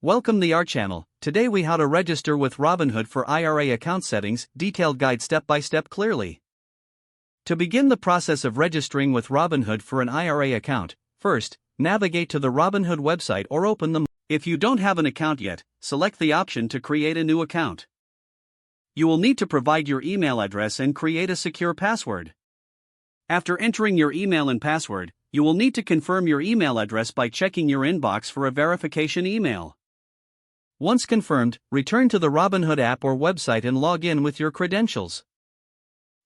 Welcome to our channel. Today we how to register with Robinhood for IRA account settings, detailed guide step by step clearly. To begin the process of registering with Robinhood for an IRA account, first, navigate to the Robinhood website or open them. If you don't have an account yet, select the option to create a new account. You will need to provide your email address and create a secure password. After entering your email and password, you will need to confirm your email address by checking your inbox for a verification email. Once confirmed, return to the Robinhood app or website and log in with your credentials.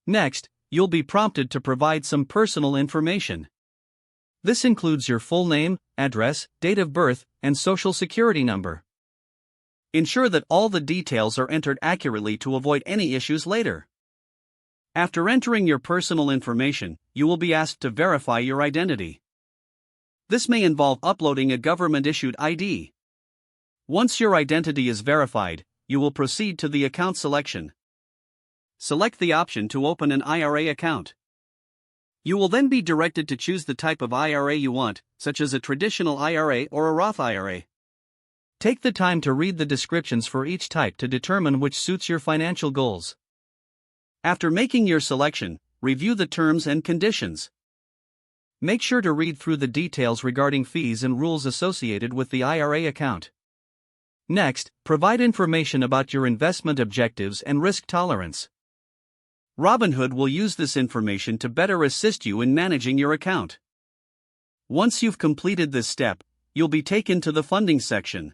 Next, you'll be prompted to provide some personal information. This includes your full name, address, date of birth, and social security number. Ensure that all the details are entered accurately to avoid any issues later. After entering your personal information, you will be asked to verify your identity. This may involve uploading a government-issued ID. Once your identity is verified, you will proceed to the account selection. Select the option to open an IRA account. You will then be directed to choose the type of IRA you want, such as a traditional IRA or a Roth IRA. Take the time to read the descriptions for each type to determine which suits your financial goals. After making your selection, review the terms and conditions. Make sure to read through the details regarding fees and rules associated with the IRA account. Next, provide information about your investment objectives and risk tolerance. Robinhood will use this information to better assist you in managing your account. Once you've completed this step, you'll be taken to the funding section.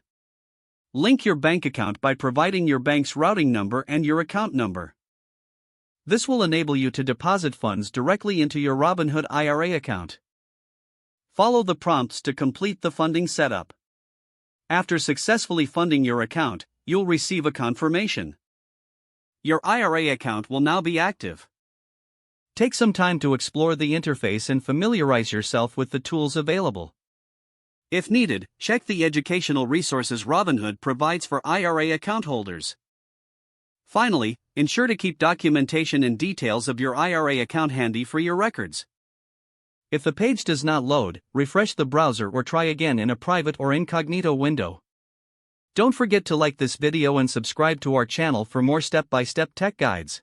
Link your bank account by providing your bank's routing number and your account number. This will enable you to deposit funds directly into your Robinhood IRA account. Follow the prompts to complete the funding setup. After successfully funding your account, you'll receive a confirmation. Your IRA account will now be active. Take some time to explore the interface and familiarize yourself with the tools available. If needed, check the educational resources Robinhood provides for IRA account holders. Finally, ensure to keep documentation and details of your IRA account handy for your records. If the page does not load, refresh the browser or try again in a private or incognito window. Don't forget to like this video and subscribe to our channel for more step-by-step tech guides.